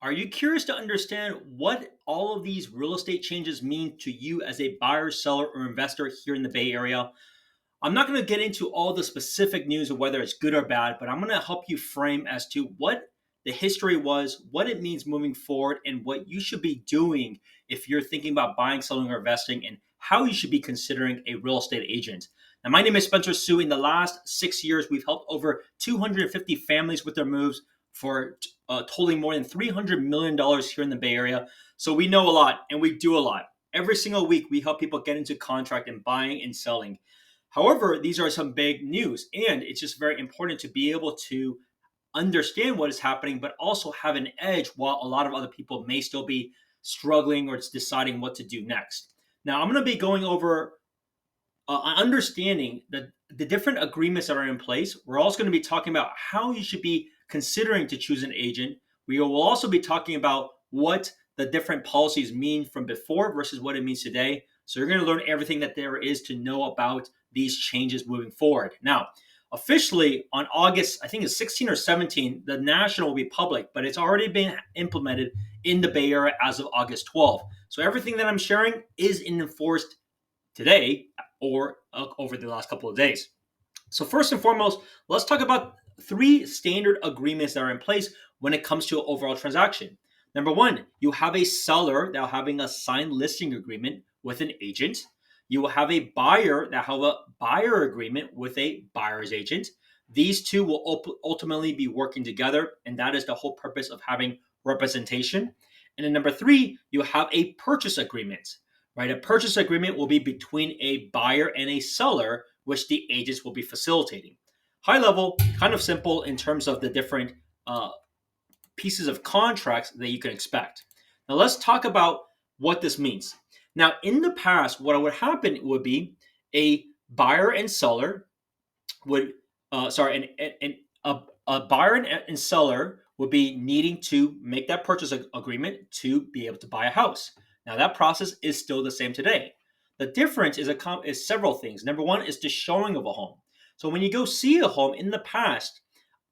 Are you curious to understand what all of these real estate changes mean to you as a buyer, seller, or investor here in the Bay Area? I'm not going to get into all the specific news of whether it's good or bad, but I'm going to help you frame as to what the history was, what it means moving forward, and what you should be doing if you're thinking about buying, selling, or investing, and how you should be considering a real estate agent. Now, my name is Spencer Sue. In the last 6 years, we've helped over 250 families with their moves for totaling more than $300 million here in the Bay Area. So we know a lot and we do a lot. Every single week, we help people get into contract and buying and selling. However, these are some big news, and it's just very important to be able to understand what is happening, but also have an edge while a lot of other people may still be struggling or deciding what to do next. Now, I'm going to be going over understanding the different agreements that are in place. We're also going to be talking about how you should be considering to choose an agent. We will also be talking about what the different policies mean from before versus what it means today. So you're going to learn everything that there is to know about these changes moving forward. Now, officially on August, I think it's 16 or 17, the national will be public, but it's already been implemented in the Bay Area as of August 12th. So everything that I'm sharing is enforced today or over the last couple of days. So first and foremost, let's talk about three standard agreements that are in place when it comes to an overall transaction. Number one, you have a seller that having a signed listing agreement with an agent. You will have a buyer that have a buyer agreement with a buyer's agent. These two will ultimately be working together, and that is the whole purpose of having representation. And then number three, you have a purchase agreement, right? A purchase agreement will be between a buyer and a seller, which the agents will be facilitating. High level, kind of simple in terms of the different pieces of contracts that you can expect. Now let's talk about what this means. Now, in the past, what would happen would be a buyer and seller would, a buyer and seller would be needing to make that purchase agreement to be able to buy a house. Now, that process is still the same today. The difference is several things. Number one is the showing of a home. So when you go see a home in the past,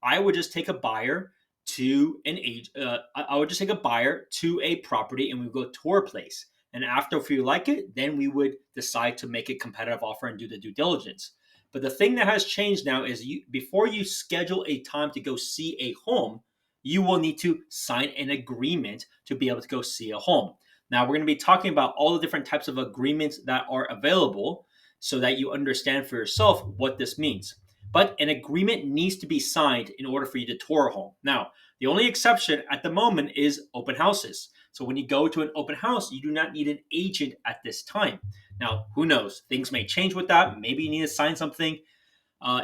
I would just take a buyer to an age. I would just take a buyer to a property and we would go tour a place. And after, if you like it, then we would decide to make a competitive offer and do the due diligence. But the thing that has changed now is before you schedule a time to go see a home, you will need to sign an agreement to be able to go see a home. Now, we're going to be talking about all the different types of agreements that are available so that you understand for yourself what this means. But an agreement needs to be signed in order for you to tour a home. Now, the only exception at the moment is open houses. So when you go to an open house, you do not need an agent at this time. Now, who knows? Things may change with that. Maybe you need to sign something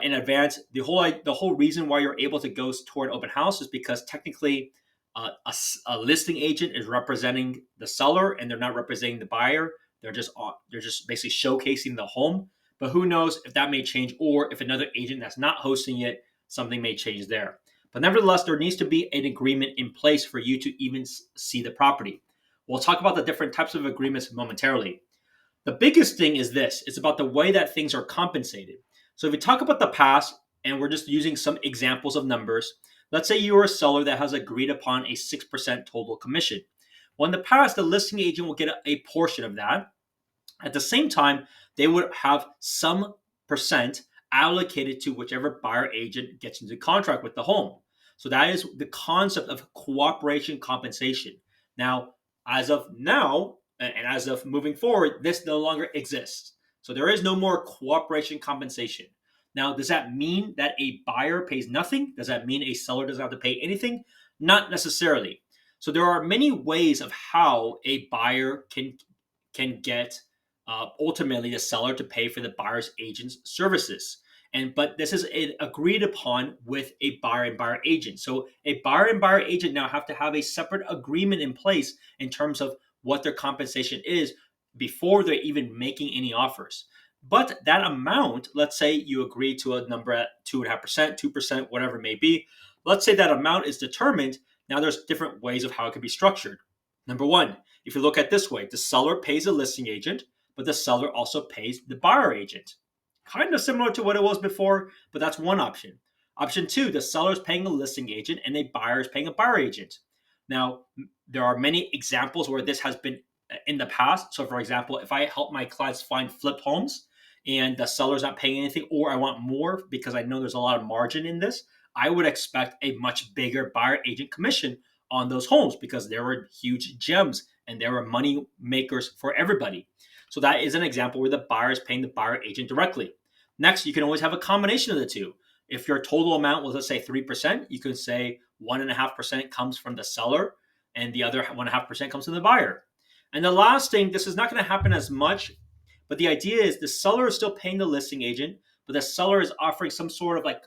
in advance. The whole reason why you're able to go toward open house is because technically a listing agent is representing the seller and they're not representing the buyer. They're just basically showcasing the home. But who knows if that may change, or if another agent that's not hosting it, something may change there. But nevertheless, there needs to be an agreement in place for you to even see the property. We'll talk about the different types of agreements momentarily. The biggest thing is this. It's about the way that things are compensated. So if we talk about the past, and we're just using some examples of numbers, let's say you're a seller that has agreed upon a 6% total commission. Well, in the past, the listing agent will get a portion of that. At the same time, they would have some percent allocated to whichever buyer agent gets into contract with the home. So that is the concept of cooperation compensation. Now, as of now, and as of moving forward, this no longer exists. So there is no more cooperation compensation. Now, does that mean that a buyer pays nothing? Does that mean a seller doesn't have to pay anything? Not necessarily. So there are many ways of how a buyer can get ultimately the seller to pay for the buyer's agent's services. But this is agreed upon with a buyer and buyer agent. So a buyer and buyer agent now have to have a separate agreement in place in terms of what their compensation is before they're even making any offers. But that amount, let's say you agree to a number at 2.5%, 2%, whatever it may be. Let's say that amount is determined. Now there's different ways of how it could be structured. Number one, if you look at it this way, the seller pays a listing agent, but the seller also pays the buyer agent. Kind of similar to what it was before, but that's one option. Option two, the seller is paying a listing agent and a buyer is paying a buyer agent. Now, there are many examples where this has been in the past. So, for example, if I help my clients find flip homes and the seller's not paying anything, or I want more because I know there's a lot of margin in this, I would expect a much bigger buyer agent commission on those homes because there were huge gems and there were money makers for everybody. So that is an example where the buyer is paying the buyer agent directly. Next, you can always have a combination of the two. If your total amount was, let's say, 3%, you can say 1.5% comes from the seller and the other 1.5% comes from the buyer. And the last thing, this is not going to happen as much, but the idea is the seller is still paying the listing agent, but the seller is offering some sort of like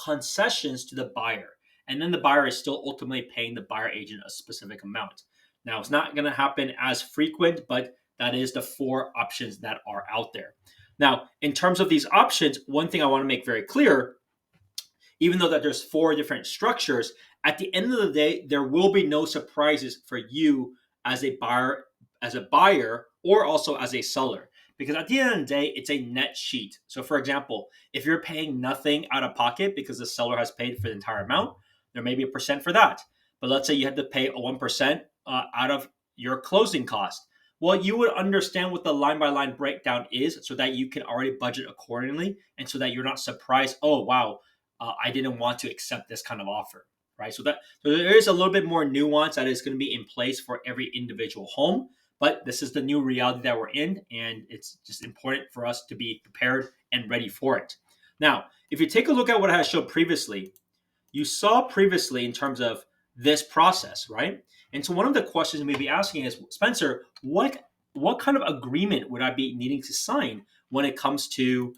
concessions to the buyer. And then the buyer is still ultimately paying the buyer agent a specific amount. Now, it's not going to happen as frequent, but that is the four options that are out there. Now, in terms of these options, one thing I want to make very clear, even though that there's four different structures, at the end of the day, there will be no surprises for you as a buyer, or also as a seller. Because at the end of the day, it's a net sheet. So for example, if you're paying nothing out of pocket because the seller has paid for the entire amount, there may be a percent for that. But let's say you had to pay a 1% out of your closing cost. Well, you would understand what the line by line breakdown is so that you can already budget accordingly and so that you're not surprised, oh, wow, I didn't want to accept this kind of offer, right? So there is a little bit more nuance that is going to be in place for every individual home, but this is the new reality that we're in, and it's just important for us to be prepared and ready for it. Now, if you take a look at what I showed previously, you saw previously in terms of this process, right? And so one of the questions you may be asking is, Spencer, what kind of agreement would I be needing to sign when it comes to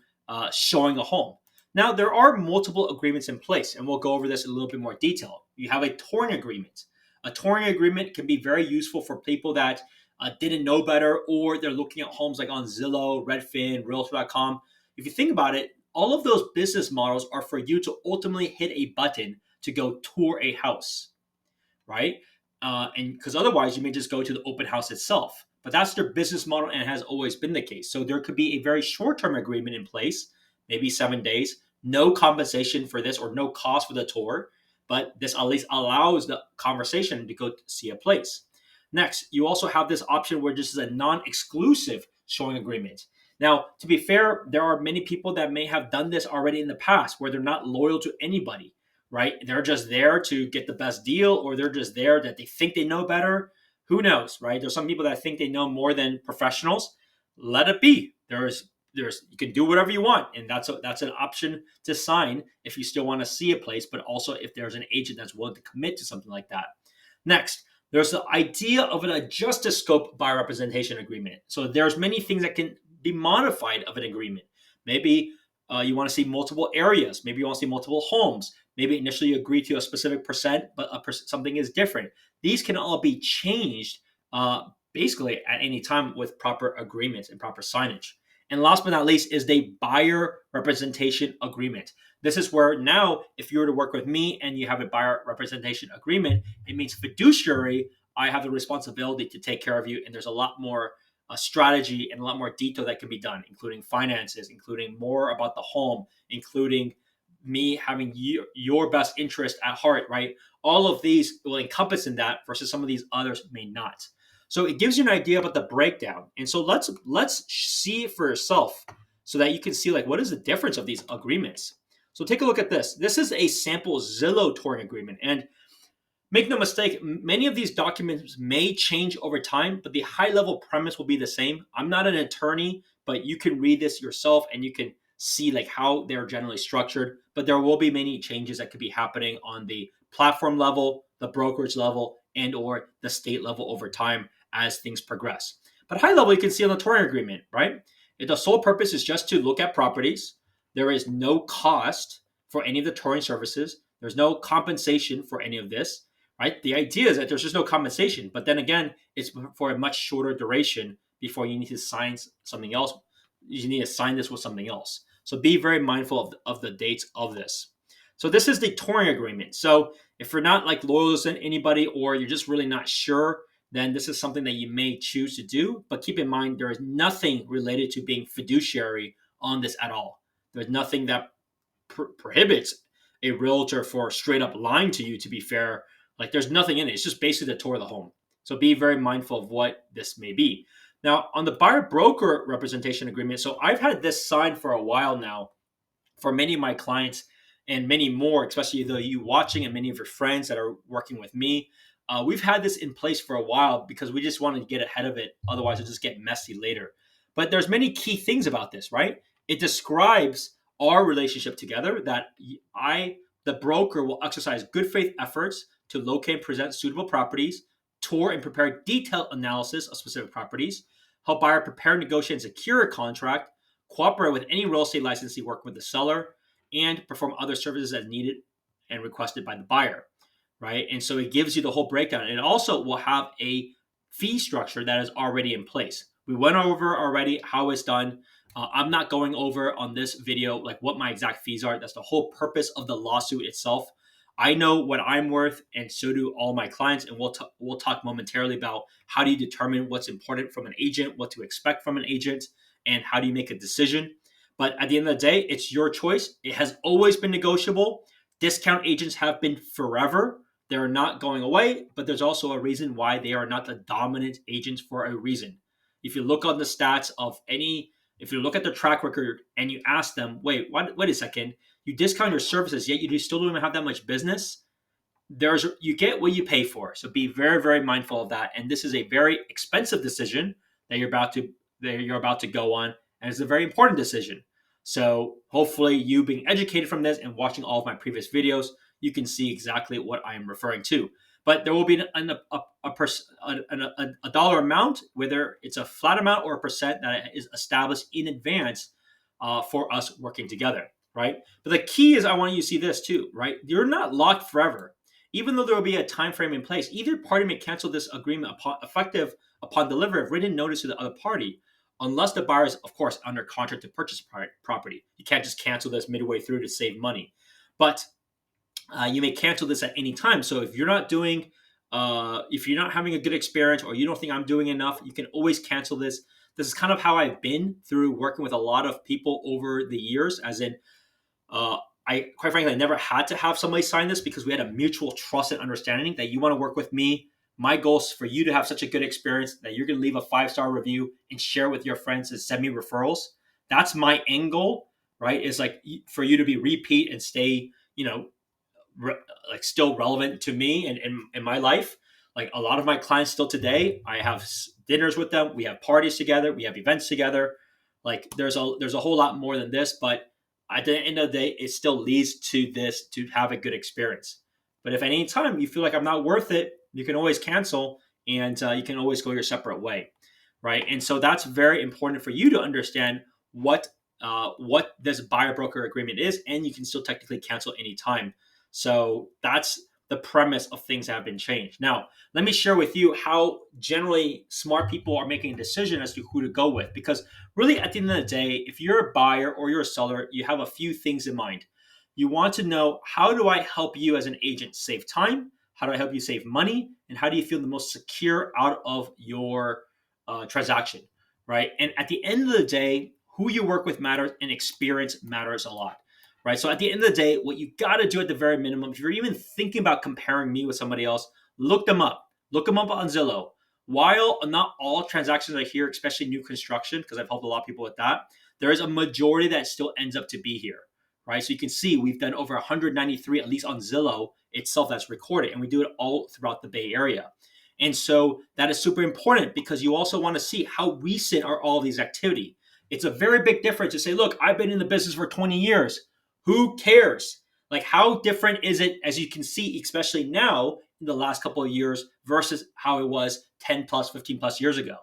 showing a home? Now, there are multiple agreements in place, and we'll go over this in a little bit more detail. You have a touring agreement. A touring agreement can be very useful for people that didn't know better, or they're looking at homes like on Zillow, Redfin, Realtor.com. If you think about it, all of those business models are for you to ultimately hit a button to go tour a house, right? And because otherwise you may just go to the open house itself. But that's their business model and it has always been the case. So there could be a very short-term agreement in place, maybe 7 days, no compensation for this or no cost for the tour, but this at least allows the conversation to go see a place. Next, you also have this option where this is a non-exclusive showing agreement. Now, to be fair, there are many people that may have done this already in the past where they're not loyal to anybody, right? They're just there to get the best deal, or they're just there that they think they know better. Who knows, right? There's some people that think they know more than professionals. Let it be. There's you can do whatever you want, and that's an option to sign if you still want to see a place, but also if there's an agent that's willing to commit to something like that. Next, there's the idea of an adjusted scope buyer representation agreement. So there's many things that can be modified of an agreement. Maybe you want to see multiple areas. Maybe you want to see multiple homes. Maybe initially you agree to a specific percent, but something is different. These can all be changed basically at any time with proper agreements and proper signage. And last but not least is the buyer representation agreement. This is where now, if you were to work with me and you have a buyer representation agreement, it means fiduciary, I have the responsibility to take care of you. And there's a lot more strategy and a lot more detail that can be done, including finances, including more about the home, including me having your best interest at heart, right? All of these will encompass in that versus some of these others may not. So it gives you an idea about the breakdown. And so let's see it for yourself so that you can see like what is the difference of these agreements. So take a look at this. This is a sample Zillow touring agreement. And make no mistake, many of these documents may change over time, but the high level premise will be the same. I'm not an attorney, but you can read this yourself and you can see like how they're generally structured. But there will be many changes that could be happening on the platform level, the brokerage level, and or the state level over time as things progress. But high level, you can see on the touring agreement, right? The sole purpose is just to look at properties. There is no cost for any of the touring services. There's no compensation for any of this, right? The idea is that there's just no compensation. But then again, it's for a much shorter duration before you need to sign something else. You need to sign this with something else. So be very mindful of the dates of this. So this is the touring agreement. So if you're not like loyal to anybody or you're just really not sure, then this is something that you may choose to do. But keep in mind, there is nothing related to being fiduciary on this at all. There's nothing that prohibits a realtor for straight up lying to you, to be fair, Like there's nothing in it. It's just basically the tour of the home. So be very mindful of what this may be. Now, on the buyer broker representation agreement, so I've had this signed for a while now for many of my clients and many more, especially you watching and many of your friends that are working with me. We've had this in place for a while because we just wanted to get ahead of it. Otherwise, it'll just get messy later. But there's many key things about this, right? It describes our relationship together that the broker, will exercise good faith efforts to locate and present suitable properties, tour and prepare detailed analysis of specific properties, help buyer prepare, negotiate, and secure a contract, cooperate with any real estate licensee working with the seller, and perform other services as needed and requested by the buyer, right? And so it gives you the whole breakdown. And it also will have a fee structure that is already in place. We went over already how it's done. I'm not going over on this video like what my exact fees are. That's the whole purpose of the lawsuit itself. I know what I'm worth, and so do all my clients. And we'll talk momentarily about how do you determine what's important from an agent, what to expect from an agent, and how do you make a decision. But at the end of the day, it's your choice. It has always been negotiable. Discount agents have been forever. They're not going away, but there's also a reason why they are not the dominant agents for a reason. If you look on the stats of if you look at their track record and you ask them, wait a second, you discount your services, yet you still don't even have that much business. You get what you pay for. So be very, very mindful of that. And this is a very expensive decision that you're about to go on, and it's a very important decision. So hopefully, you being educated from this and watching all of my previous videos, you can see exactly what I am referring to. But there will be a dollar amount, whether it's a flat amount or a percent that is established in advance for us working together, right? But the key is I want you to see this too, right? You're not locked forever. Even though there will be a time frame in place, either party may cancel this agreement effective upon delivery of written notice to the other party, unless the buyer is, of course, under contract to purchase property. You can't just cancel this midway through to save money. But you may cancel this at any time. So if you're not having a good experience, or you don't think I'm doing enough, you can always cancel this. This is kind of how I've been through working with a lot of people over the years, as in, I quite frankly, I never had to have somebody sign this because we had a mutual trust and understanding that you want to work with me. My goal is for you to have such a good experience that you're going to leave a 5-star review and share with your friends and send me referrals. That's my end goal, right? Is like for you to be repeat and stay, like still relevant to me and in my life. Like a lot of my clients still today, I have dinners with them. We have parties together. We have events together. Like there's a whole lot more than this, but at the end of the day, it still leads to this to have a good experience. But if at any time you feel like I'm not worth it, you can always cancel, and you can always go your separate way, right? And so that's very important for you to understand what this buyer broker agreement is, and you can still technically cancel anytime. So that's the premise of things that have been changed. Now, let me share with you how generally smart people are making a decision as to who to go with. Because really, at the end of the day, if you're a buyer or you're a seller, you have a few things in mind. You want to know, how do I help you as an agent save time? How do I help you save money? And how do you feel the most secure out of your transaction, right? And at the end of the day, who you work with matters, and experience matters a lot, right? So at the end of the day, what you got to do at the very minimum, if you're even thinking about comparing me with somebody else, look them up. Look them up on Zillow. While not all transactions are here, especially new construction, because I've helped a lot of people with that, there is a majority that still ends up to be here, right? So you can see we've done over 193, at least on Zillow itself, that's recorded, and we do it all throughout the Bay Area. And so that is super important because you also want to see how recent are all these activity. It's a very big difference to say, look, I've been in the business for 20 years. Who cares? Like, how different is it, as you can see, especially now in the last couple of years versus how it was 10 plus, 15 plus years ago?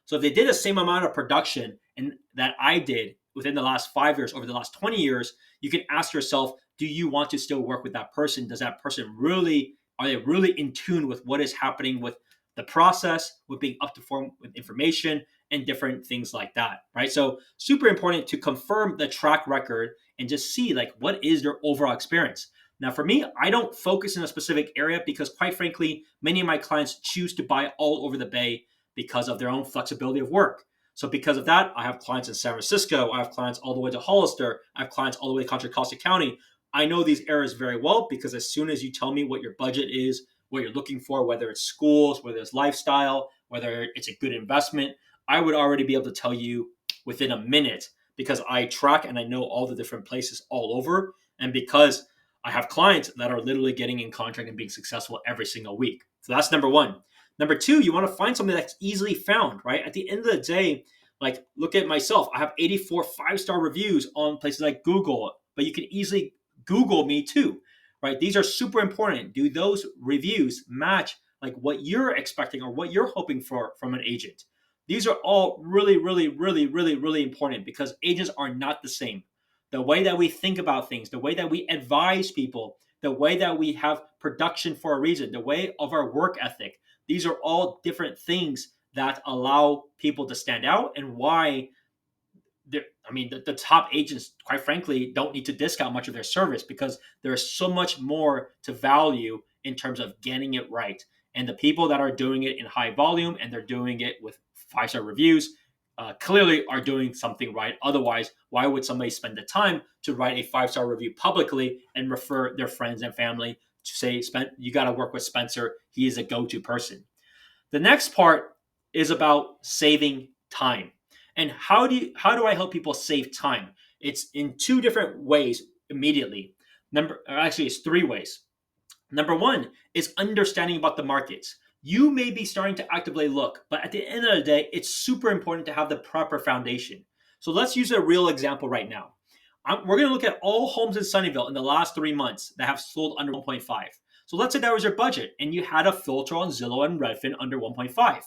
So if they did the same amount of production and that I did within the last 5 years, over the last 20 years, you can ask yourself, do you want to still work with that person? Does that person are they really in tune with what is happening with the process, with being up to form with information and different things like that, right? So super important to confirm the track record and just see like what is their overall experience. Now for me, I don't focus in a specific area because quite frankly, many of my clients choose to buy all over the Bay because of their own flexibility of work. So because of that, I have clients in San Francisco, I have clients all the way to Hollister, I have clients all the way to Contra Costa County. I know these areas very well because as soon as you tell me what your budget is, what you're looking for, whether it's schools, whether it's lifestyle, whether it's a good investment, I would already be able to tell you within a minute because I track and I know all the different places all over. And because I have clients that are literally getting in contract and being successful every single week. So that's number one. Number two, you want to find something that's easily found, right? At the end of the day, like look at myself. I have 84 5-star reviews on places like Google, but you can easily Google me too, right? These are super important. Do those reviews match like what you're expecting or what you're hoping for from an agent? These are all really, really, really, really, really important because agents are not the same. The way that we think about things, the way that we advise people, the way that we have production for a reason, the way of our work ethic, these are all different things that allow people to stand out and why the top agents, quite frankly, don't need to discount much of their service because there's so much more to value in terms of getting it right. And the people that are doing it in high volume and they're doing it with 5-star reviews clearly are doing something right. Otherwise, why would somebody spend the time to write a 5-star review publicly and refer their friends and family to say, you got to work with Spencer. He is a go-to person. The next part is about saving time. And how do I help people save time? It's in two different ways immediately. It's three ways. Number one is understanding about the markets. You may be starting to actively look, but at the end of the day, it's super important to have the proper foundation. So let's use a real example right now. We're going to look at all homes in Sunnyvale in the last 3 months that have sold under 1.5. So let's say that was your budget and you had a filter on Zillow and Redfin under 1.5.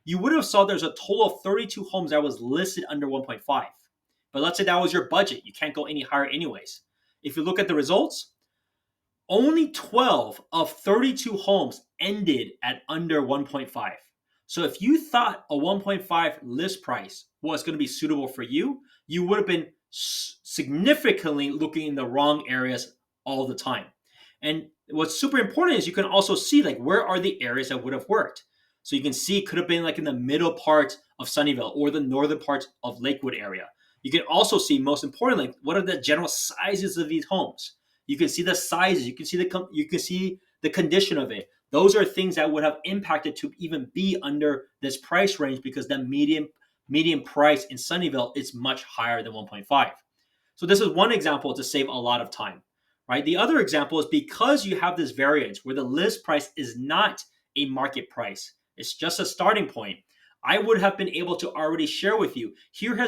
You would have saw there's a total of 32 homes that was listed under 1.5. But let's say that was your budget. You can't go any higher anyways. If you look at the results, only 12 of 32 homes ended at under 1.5. So if you thought a 1.5 list price was going to be suitable for you, you would have been significantly looking in the wrong areas all the time. And what's super important is you can also see like where are the areas that would have worked. So you can see it could have been like in the middle part of Sunnyvale or the northern parts of Lakewood area. You can also see, most importantly, what are the general sizes of these homes. You can see the sizes. You can see the condition of it. Those are things that would have impacted to even be under this price range because the median price in Sunnyvale is much higher than 1.5. So this is one example to save a lot of time, right? The other example is because you have this variance where the list price is not a market price. It's just a starting point. I would have been able to already share with you,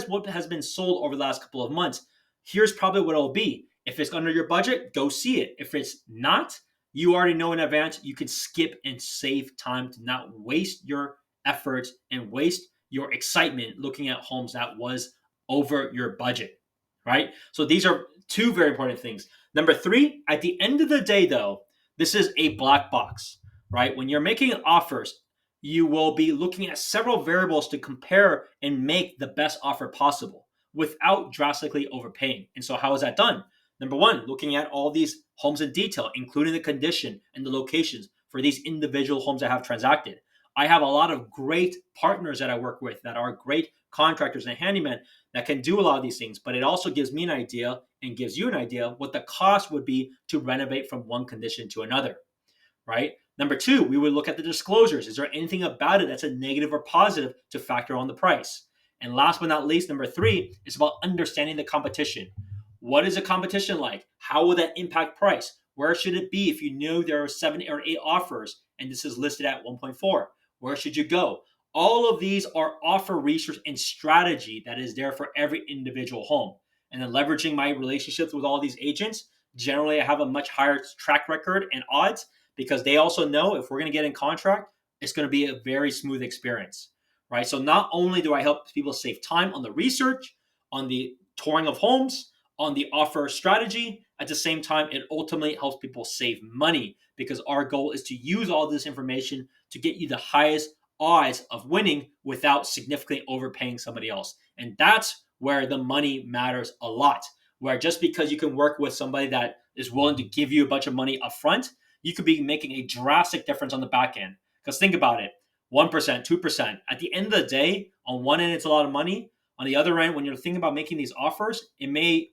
what has been sold over the last couple of months. Here's probably what it'll be. If it's under your budget, go see it. If it's not, you already know in advance, you can skip and save time to not waste your efforts and waste your excitement looking at homes that was over your budget, right? So these are two very important things. Number three, at the end of the day, though, this is a black box, right? When you're making offers, you will be looking at several variables to compare and make the best offer possible without drastically overpaying. And so how is that done? Number one, looking at all these homes in detail, including the condition and the locations for these individual homes that have transacted. I have a lot of great partners that I work with that are great contractors and handymen that can do a lot of these things, but it also gives me an idea and gives you an idea what the cost would be to renovate from one condition to another, right? Number two, we would look at the disclosures. Is there anything about it that's a negative or positive to factor on the price? And last but not least, number three is about understanding the competition. What is the competition like? How will that impact price? Where should it be if you know there are 7 or 8 offers and this is listed at 1.4? Where should you go? All of these are offer research and strategy that is there for every individual home. And then leveraging my relationships with all these agents, generally I have a much higher track record and odds because they also know if we're going to get in contract, it's going to be a very smooth experience, right? So not only do I help people save time on the research, on the touring of homes, on the offer strategy, at the same time, it ultimately helps people save money because our goal is to use all this information to get you the highest odds of winning without significantly overpaying somebody else. And that's where the money matters a lot. Where just because you can work with somebody that is willing to give you a bunch of money upfront, you could be making a drastic difference on the back end. Because think about it, 1%, 2%. At the end of the day, on one end, it's a lot of money. On the other end, when you're thinking about making these offers, you may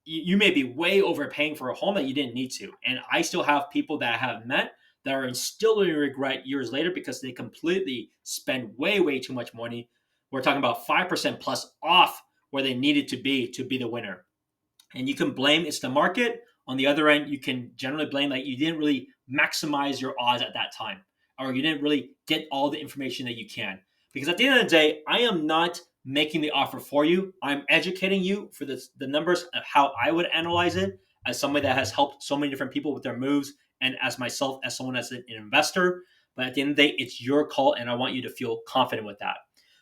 be way overpaying for a home that you didn't need to. And I still have people that I have met that are instilling regret years later because they completely spend way, way too much money. We're talking about 5% plus off where they needed to be the winner. And you can blame it's the market. On the other end, you can generally blame that you didn't really maximize your odds at that time, or you didn't really get all the information that you can. Because at the end of the day, I am not making the offer for you. I'm educating you for the numbers of how I would analyze it as somebody that has helped so many different people with their moves, and as myself as someone as an investor. But at the end of the day, it's your call, and I want you to feel confident with that.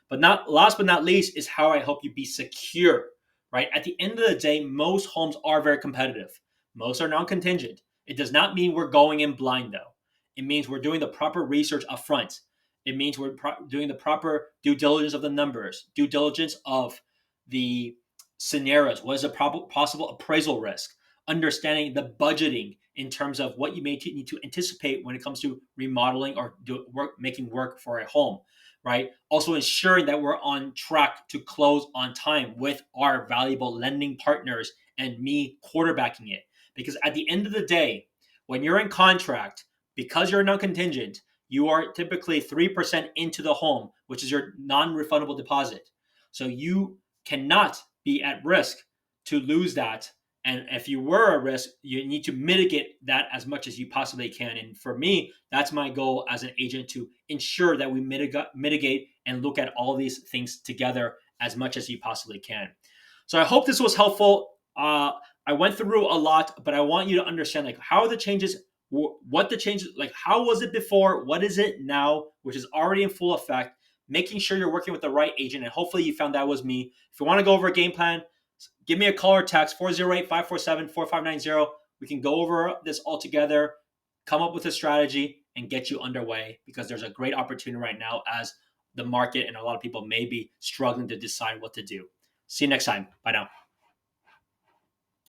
But not last but not least is how I help you be secure, right? At the end of the day, most homes are very competitive. Most are non-contingent. It does not mean we're going in blind, though. It means we're doing the proper research up front. It means we're doing the proper due diligence of the numbers, due diligence of the scenarios. What is a possible appraisal risk? Understanding the budgeting in terms of what you may need to anticipate when it comes to remodeling or making work for a home, right? Also ensuring that we're on track to close on time with our valuable lending partners and me quarterbacking it. Because at the end of the day, when you're in contract, because you're non-contingent, you are typically 3% into the home, which is your non-refundable deposit. So you cannot be at risk to lose that. And if you were at risk, you need to mitigate that as much as you possibly can. And for me, that's my goal as an agent, to ensure that we mitigate and look at all these things together as much as you possibly can. So I hope this was helpful. I went through a lot, but I want you to understand like how the changes, what the changes, like how was it before, what is it now, which is already in full effect, making sure you're working with the right agent. And hopefully you found that was me. If you want to go over a game plan, give me a call or text 408-547-4590. We can go over this all together, come up with a strategy, and get you underway, because there's a great opportunity right now as the market and a lot of people may be struggling to decide what to do. See you next time. Bye now.